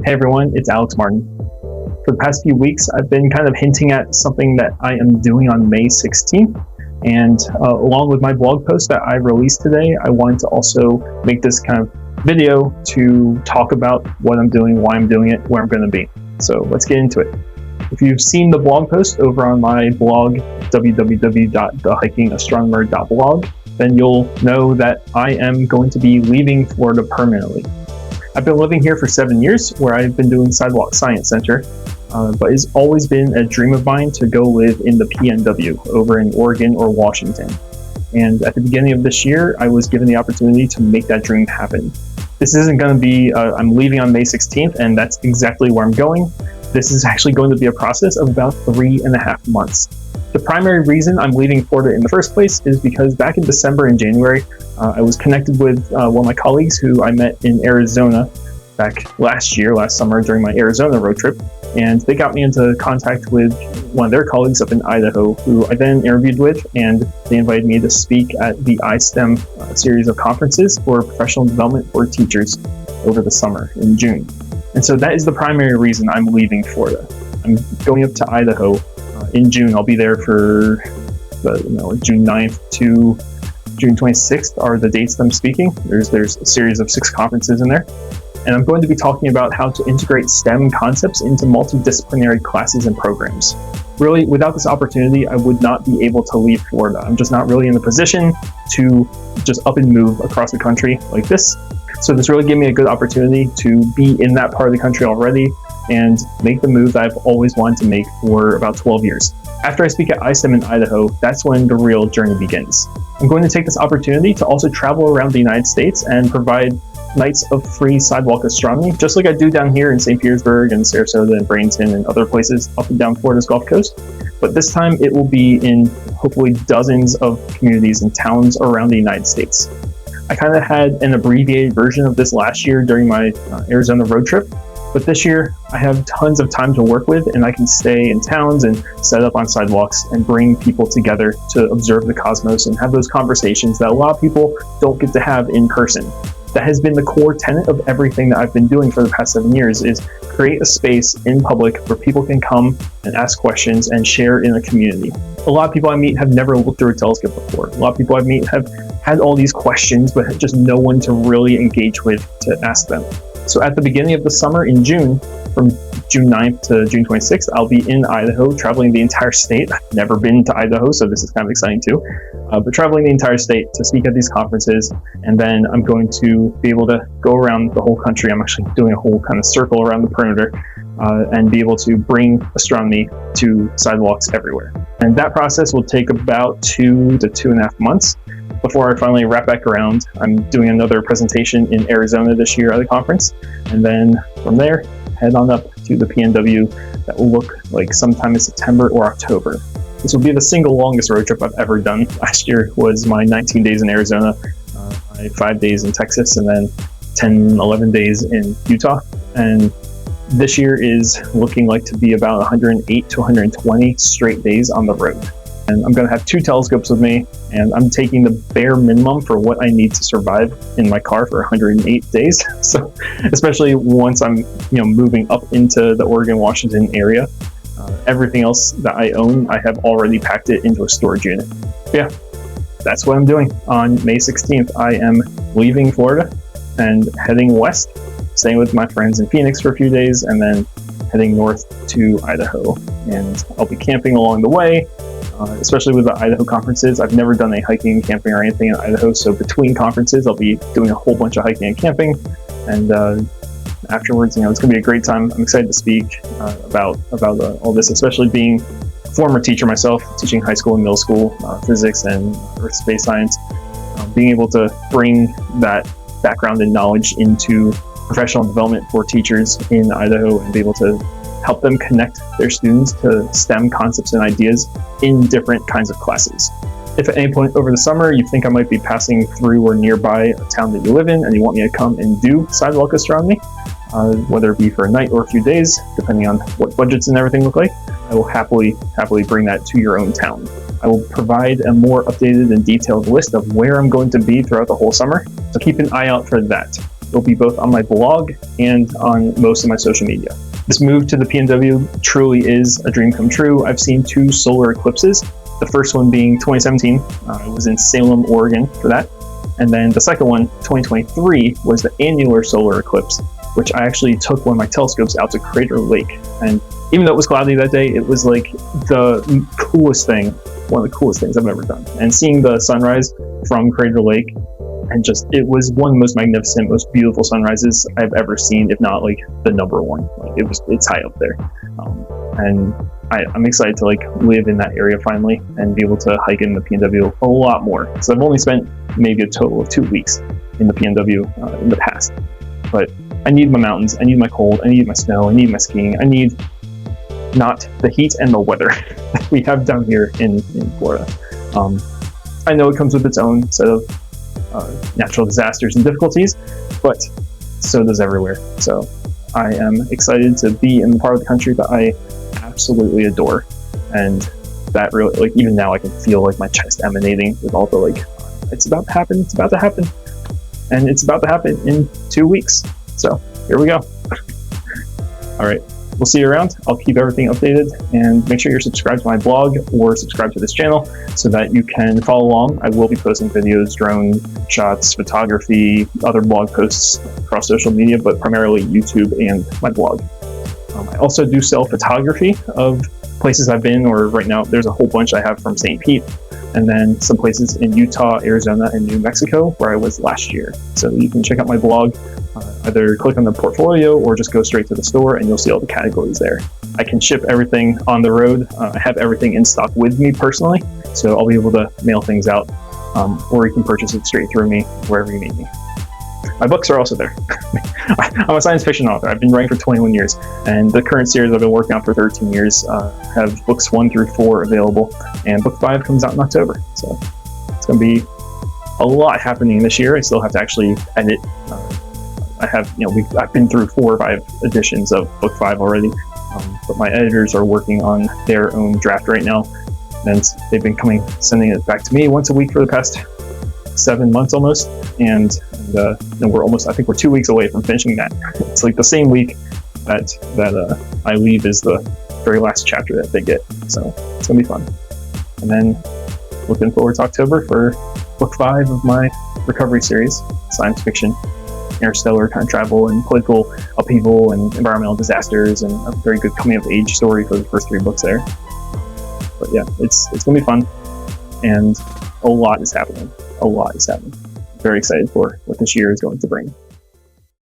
Hey everyone, it's Alex Martin. For the past few weeks, I've been kind of hinting at something that I am doing on May 16th. And along with my blog post that I released today, I wanted to also make this kind of video to talk about what I'm doing, why I'm doing it, where I'm going to be. So let's get into it. If you've seen the blog post over on my blog, www.thehikingastronomer.blog, then you'll know that I am going to be leaving Florida permanently. I've been living here for 7 years, where I've been doing Sidewalk Science Center, but it's always been a dream of mine to go live in the PNW over in Oregon or Washington. And at the beginning of this year, I was given the opportunity to make that dream happen. This isn't going to be, I'm leaving on May 16th, and that's exactly where I'm going. This is actually going to be a process of about 3.5 months. The primary reason I'm leaving Florida in the first place is because back in December and January, I was connected with one of my colleagues who I met in Arizona back last summer during my Arizona road trip. And they got me into contact with one of their colleagues up in Idaho, who I then interviewed with, and they invited me to speak at the iSTEM series of conferences for professional development for teachers over the summer in June. And so that is the primary reason I'm leaving Florida. I'm going up to Idaho in June. I'll be there for June 9th to June 26th are the dates that I'm speaking. There's a series of 6 conferences in there. And I'm going to be talking about how to integrate STEM concepts into multidisciplinary classes and programs. Really, without this opportunity, I would not be able to leave Florida. I'm just not really in the position to just up and move across the country like this. So this really gave me a good opportunity to be in that part of the country already and make the move that I've always wanted to make for about 12 years. After I speak at iSTEM in Idaho, that's when the real journey begins. I'm going to take this opportunity to also travel around the United States and provide nights of free sidewalk astronomy, just like I do down here in St. Petersburg and Sarasota and Bradenton and other places up and down Florida's Gulf Coast. But this time it will be in hopefully dozens of communities and towns around the United States. I kind of had an abbreviated version of this last year during my Arizona road trip, but this year I have tons of time to work with, and I can stay in towns and set up on sidewalks and bring people together to observe the cosmos and have those conversations that a lot of people don't get to have in person. That has been the core tenet of everything that I've been doing for the past 7 years, is create a space in public where people can come and ask questions and share in a community. A lot of people I meet have never looked through a telescope before. A lot of people I meet have had all these questions, but just no one to really engage with to ask them. So at the beginning of the summer in June, from June 9th to June 26th, I'll be in Idaho, traveling the entire state. I've never been to Idaho, so this is kind of exciting too. But traveling the entire state to speak at these conferences, and then I'm going to be able to go around the whole country. I'm actually doing a whole kind of circle around the perimeter and be able to bring astronomy to sidewalks everywhere. And that process will take about 2 to 2.5 months. Before I finally wrap back around, I'm doing another presentation in Arizona this year at the conference, and then from there, head on up to the PNW. That will look like sometime in September or October. This will be the single longest road trip I've ever done. Last year was my 19 days in Arizona, my 5 days in Texas, and then 10, 11 days in Utah. And this year is looking like to be about 108 to 120 straight days on the road. And I'm going to have 2 telescopes with me, and I'm taking the bare minimum for what I need to survive in my car for 108 days. So, especially once I'm, moving up into the Oregon-Washington area, everything else that I own, I have already packed it into a storage unit. Yeah, that's what I'm doing. On May 16th, I am leaving Florida and heading west, staying with my friends in Phoenix for a few days, and then heading north to Idaho. And I'll be camping along the way. Especially with the Idaho conferences. I've never done any hiking and camping or anything in Idaho, so between conferences I'll be doing a whole bunch of hiking and camping, and afterwards, it's going to be a great time. I'm excited to speak about all this, especially being a former teacher myself, teaching high school and middle school physics and earth space science. Being able to bring that background and knowledge into professional development for teachers in Idaho and be able to help them connect their students to STEM concepts and ideas in different kinds of classes. If at any point over the summer you think I might be passing through or nearby a town that you live in and you want me to come and do sidewalk astronomy, whether it be for a night or a few days, depending on what budgets and everything look like, I will happily bring that to your own town. I will provide a more updated and detailed list of where I'm going to be throughout the whole summer, so keep an eye out for that. It'll be both on my blog and on most of my social media. This move to the PNW truly is a dream come true. I've seen 2 solar eclipses, the first one being 2017. I was in Salem, Oregon for that. And then the second one, 2023, was the annular solar eclipse, which I actually took one of my telescopes out to Crater Lake. And even though it was cloudy that day, it was like the coolest thing, one of the coolest things I've ever done. And seeing the sunrise from Crater Lake, and just, it was one of the most magnificent, most beautiful sunrises I've ever seen, if not like the number one. Like it's high up there. And I'm excited to like live in that area finally and be able to hike in the PNW a lot more. So I've only spent maybe a total of 2 weeks in the PNW in the past. But I need my mountains, I need my cold, I need my snow, I need my skiing, I need not the heat and the weather that we have down here in Florida. I know it comes with its own set of natural disasters and difficulties, but so does everywhere. So I am excited to be in the part of the country that I absolutely adore, and that really, like, even now I can feel like my chest emanating with all the like, it's about to happen, it's about to happen, and it's about to happen in 2 weeks. So here we go. All right, we'll see you around. I'll keep everything updated, and make sure you're subscribed to my blog or subscribe to this channel so that you can follow along. I will be posting videos, drone shots, photography, other blog posts across social media, but primarily YouTube and my blog. I also do sell photography of places I've been, or right now there's a whole bunch I have from St. Pete, and then some places in Utah, Arizona, and New Mexico where I was last year. So you can check out my blog, either click on the portfolio or just go straight to the store and you'll see all the categories there. I can ship everything on the road. I have everything in stock with me personally, so I'll be able to mail things out, or you can purchase it straight through me wherever you need me. My books are also there. I'm a science fiction author. I've been writing for 21 years, and the current series I've been working on for 13 years have books 1 through 4 available, and book 5 comes out in October. So it's going to be a lot happening this year. I still have to actually edit. I've been through 4 or 5 editions of book 5 already, but my editors are working on their own draft right now, and they've been sending it back to me once a week for the past 7 months almost, and we're almost, I think we're 2 weeks away from finishing that. It's like the same week that I leave is the very last chapter that they get, so it's gonna be fun. And then looking forward to October for book 5 of my recovery series, science fiction, interstellar time travel, and political upheaval, and environmental disasters, and a very good coming of age story for the first 3 books there. But yeah, it's gonna be fun, and a lot is happening. Very excited for what this year is going to bring.